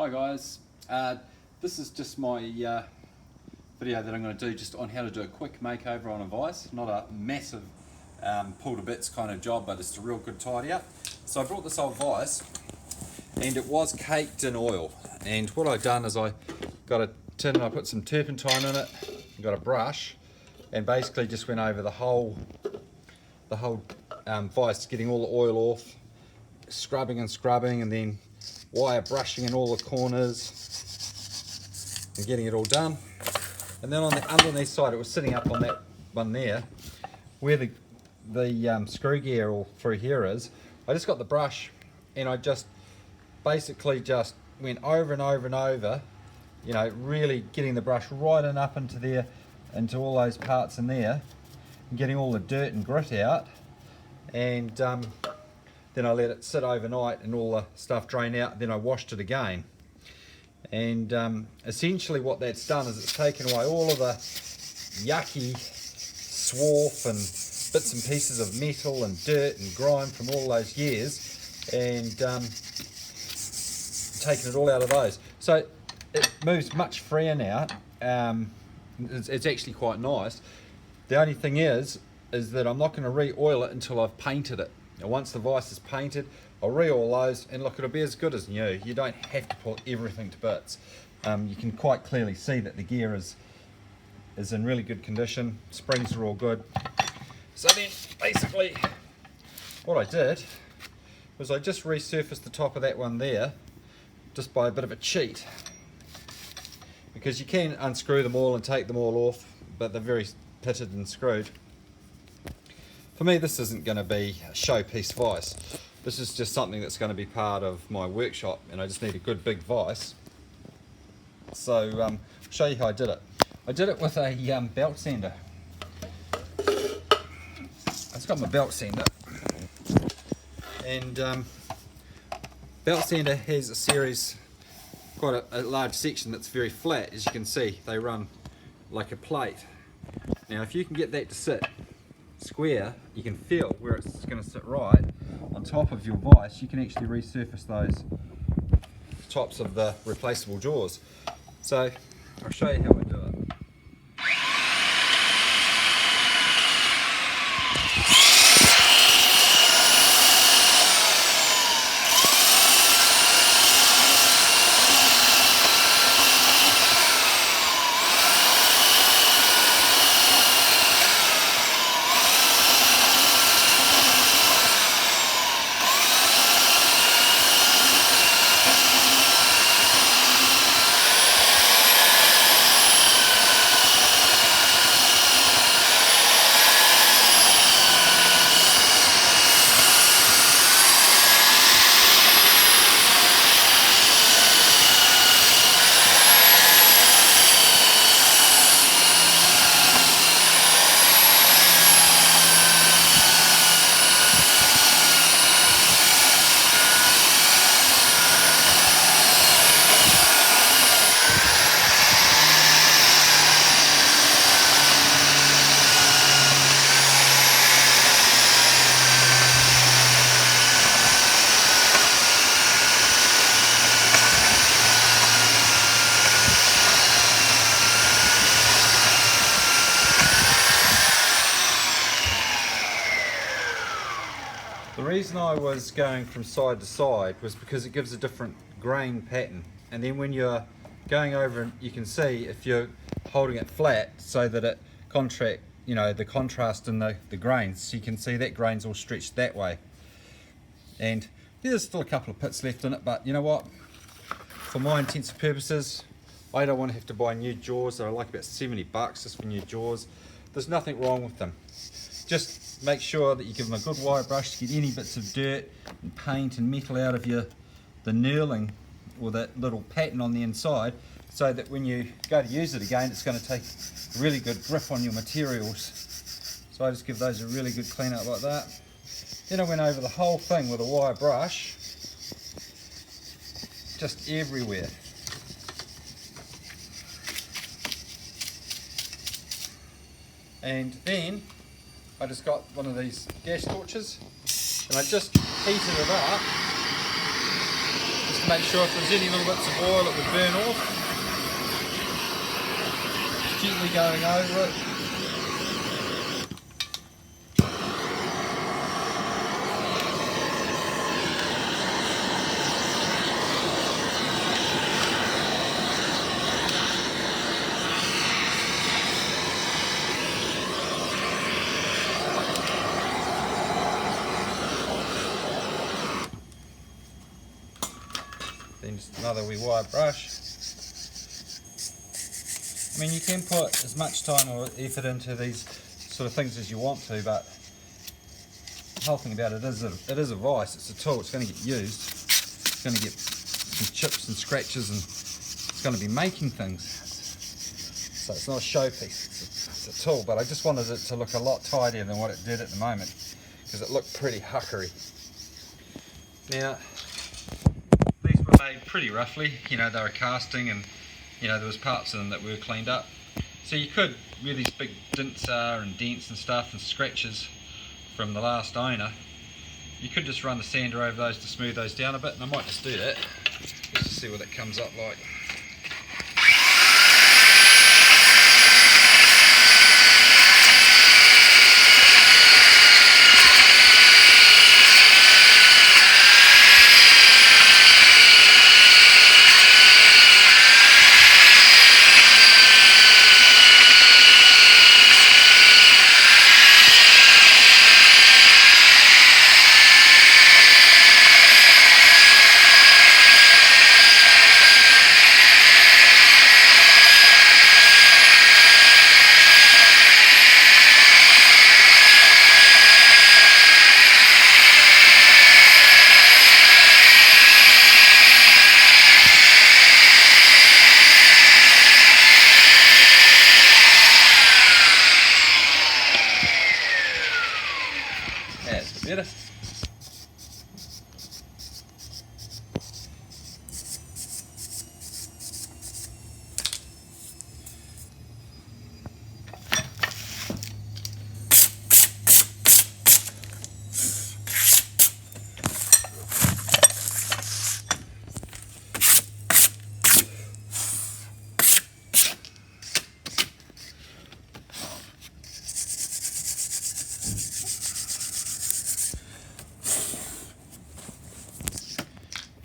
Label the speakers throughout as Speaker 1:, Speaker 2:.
Speaker 1: Hi guys, this is just my video that I'm going to do just on how to do a quick makeover on a vise. Not a massive pull to bits kind of job, but it's a real good tidy up. So I brought this old vise and it was caked in oil, and what I've done is I got a tin and I put some turpentine in it, got a brush, and basically just went over the whole vise, getting all the oil off, scrubbing and then wire brushing in all the corners and getting it all done. And then on the underneath side, it was sitting up on that one there where the screw gear all through here is. I just got the brush and I just basically just went over and over and over, you know, really getting the brush right and up into there, into all those parts in there, and getting all the dirt and grit out. And then I let it sit overnight and all the stuff drain out. Then I washed it again. And essentially what that's done is it's taken away all of the yucky swarf and bits and pieces of metal and dirt and grime from all those years, and taken it all out of those. So it moves much freer now. It's actually quite nice. The only thing is that I'm not going to re-oil it until I've painted it. Now once the vise is painted, I'll re-oil those, and look, it'll be as good as new. You don't have to put everything to bits. You can quite clearly see that the gear is in really good condition. Springs are all good. So then basically what I did was I just resurfaced the top of that one there just by a bit of a cheat, because you can unscrew them all and take them all off, but they're very pitted and screwed. For me, this isn't going to be a showpiece vise. This is just something that's going to be part of my workshop, and I just need a good big vise. So I'll show you how I did it. I did it with a belt sander. I've got my belt sander, and belt sander has a series, quite a large section that's very flat. As you can see, they run like a plate. Now if you can get that to sit square, you can feel where it's going to sit right on top of your vise. You can actually resurface those tops of the replaceable jaws. So I'll show you how I do it. The reason I was going from side to side was because it gives a different grain pattern, and then when you're going over, you can see if you're holding it flat so that it the contrast in the grains, so you can see that grain's all stretched that way. And there's still a couple of pits left in it, but you know what, for my intents and purposes, I don't want to have to buy new jaws. They're like about $70 just for new jaws. There's nothing wrong with them. Just make sure that you give them a good wire brush to get any bits of dirt and paint and metal out of the knurling or that little pattern on the inside, so that when you go to use it again, it's going to take a really good grip on your materials. So I just give those a really good clean out like that. Then I went over the whole thing with a wire brush, just everywhere. And then I just got one of these gas torches and I just heated it up just to make sure if there's any little bits of oil it would burn off. Just gently going over it. Then just another wee wire brush. I mean, you can put as much time or effort into these sort of things as you want to, but the whole thing about it is a vice. It's a tool. It's going to get used. It's going to get some chips and scratches, and it's going to be making things. So it's not a showpiece. It's a tool, but I just wanted it to look a lot tidier than what it did at the moment, because it looked pretty huckery. Now, these were made pretty roughly. You know, they were casting, and you know, there was parts of them that were cleaned up. So you could, where these big dints are and dents and stuff and scratches from the last owner, you could just run the sander over those to smooth those down a bit, and I might just do that just to see what it comes up like. That's better.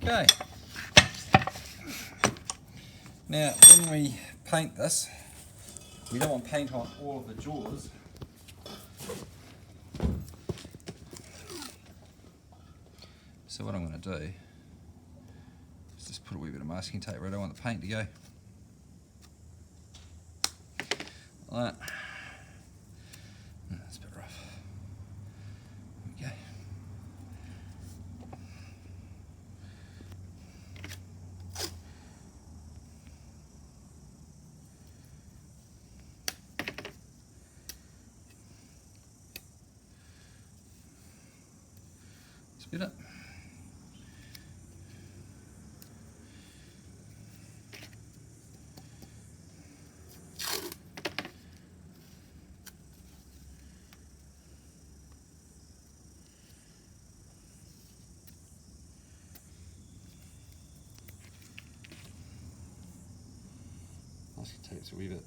Speaker 1: Okay, now when we paint this, we don't want paint on all of the jaws. So what I'm going to do is just put a wee bit of masking tape where I don't want the paint to go. Like that. That's a bit rough. There we go. Speed up. Masking tape's a wee bit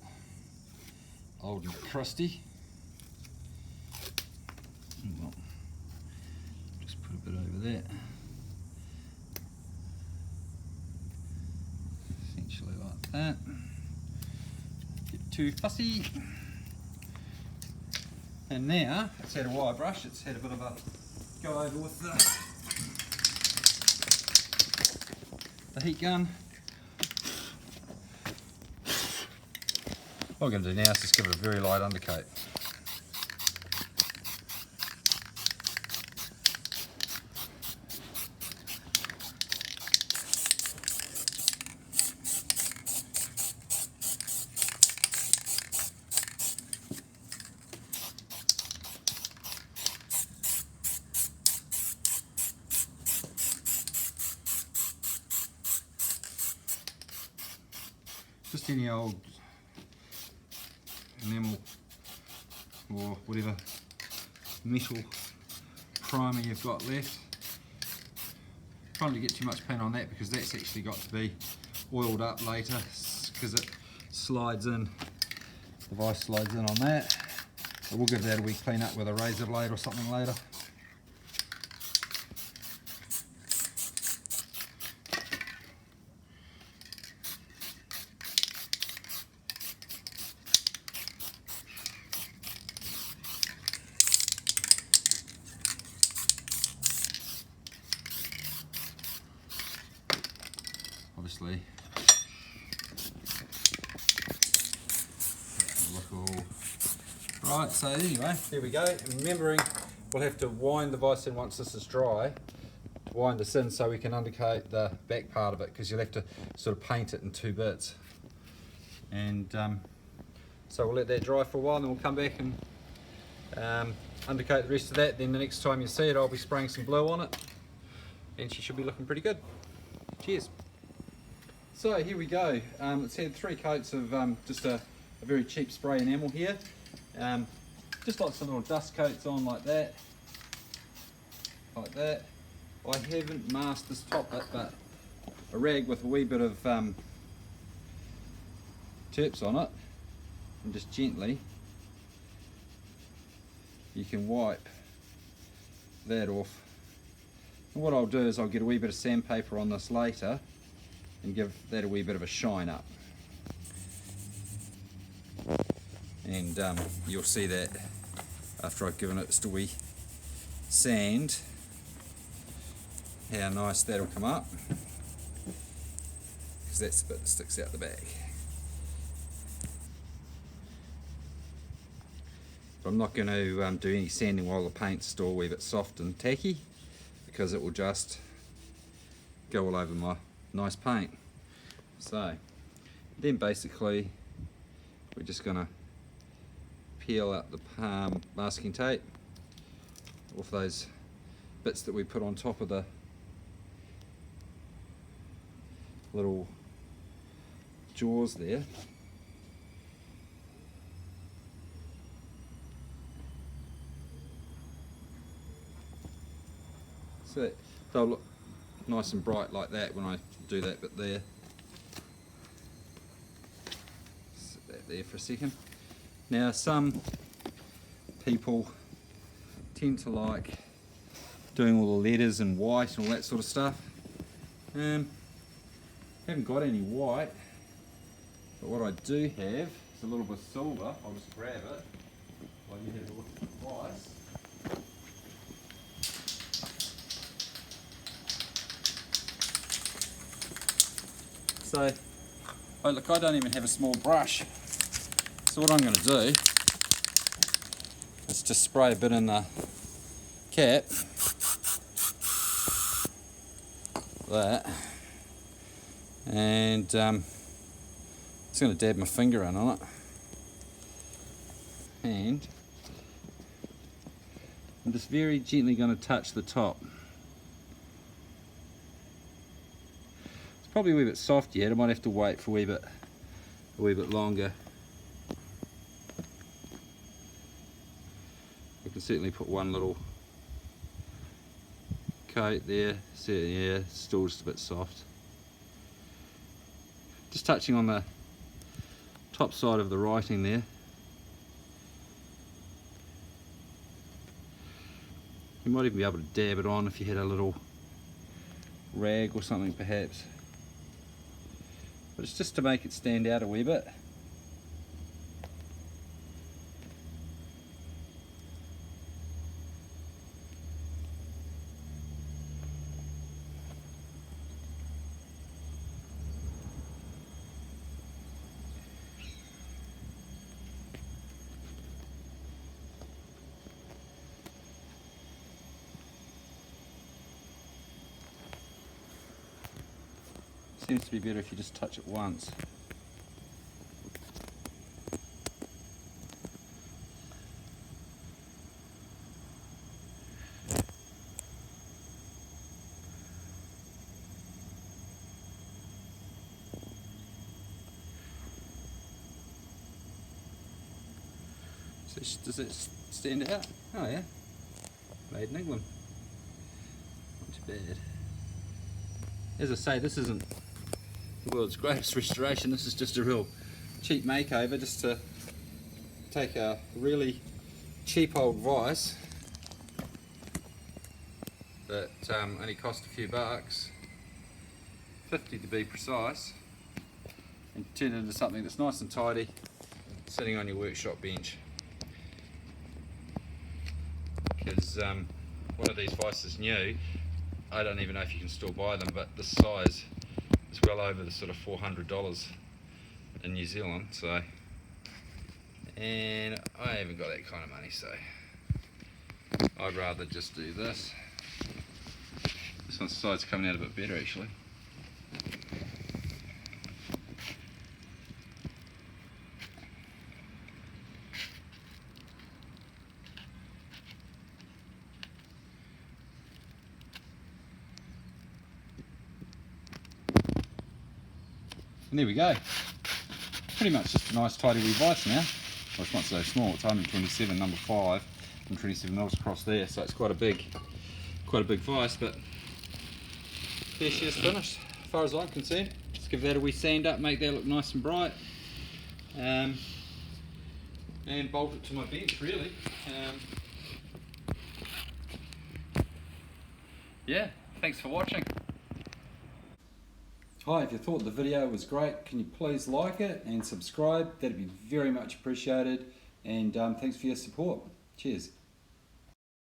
Speaker 1: old and crusty. Well, just put a bit over there. Essentially like that. Get too fussy. And now it's had a wire brush, it's had a bit of a go over with the heat gun. What I'm going to do now is just give it a very light undercoat. Just any old enamel or whatever metal primer you've got left. trying to get too much paint on that because that's actually got to be oiled up later because it slides in, the vice slides in on that. But we'll give that a wee clean up with a razor blade or something later. Obviously, look all right. So anyway, there we go. And remembering, we'll have to wind the vise in once this is dry. To wind this in so we can undercoat the back part of it, because you'll have to sort of paint it in 2 bits. And so we'll let that dry for a while, and then we'll come back and undercoat the rest of that. Then the next time you see it, I'll be spraying some blue on it, and she should be looking pretty good. Cheers. So here we go. It's had 3 coats of just a very cheap spray enamel here. Just like some little dust coats on like that. Like that. I haven't masked this top bit, but a rag with a wee bit of terps on it, and just gently you can wipe that off. And what I'll do is I'll get a wee bit of sandpaper on this later and give that a wee bit of a shine up, and you'll see that after I've given it just a wee sand how nice that'll come up, because that's the bit that sticks out the back. But I'm not going to do any sanding while the paint's still a wee bit soft and tacky, because it will just go all over my nice paint. So then basically we're just going to peel out the masking tape off those bits that we put on top of the little jaws there. So they'll look nice and bright like that when I do that bit there. Sit that there for a second. Now some people tend to like doing all the letters in white and all that sort of stuff. Haven't got any white, but what I do have is a little bit of silver. I'll just grab it while you have a look at the price. So, oh look, I don't even have a small brush. So what I'm going to do is just spray a bit in the cap, that, and just going to dab my finger in on it, and I'm just very gently going to touch the top. It's probably a wee bit soft yet. I might have to wait for a wee bit longer. I can certainly put one little coat there. So yeah, still just a bit soft. Just touching on the top side of the writing there. You might even be able to dab it on if you had a little rag or something perhaps. But it's just to make it stand out a wee bit. Seems to be better if you just touch it once. So does it stand out? Oh yeah, made in England. Not too bad. as I say, this isn't the world's greatest restoration. This is just a real cheap makeover, just to take a really cheap old vise that only cost a few bucks, 50 to be precise, and turn it into something that's nice and tidy, sitting on your workshop bench. Because one of these vices new, I don't even know if you can still buy them, but this size is well over the sort of $400 in New Zealand. So, and I haven't got that kind of money, so I'd rather just do this. This one's side's coming out a bit better actually. And there we go. Pretty much just a nice tidy wee vise now. Well, it's not so small, it's 127 number 5 and 27 mils across there, so it's quite a big vise, but there she is finished, as far as I'm concerned. Just give that a wee sand up, make that look nice and bright, and bolt it to my bench really. Yeah, thanks for watching. Hi, if you thought the video was great, can you please like it and subscribe? That'd be very much appreciated, and thanks for your support. Cheers.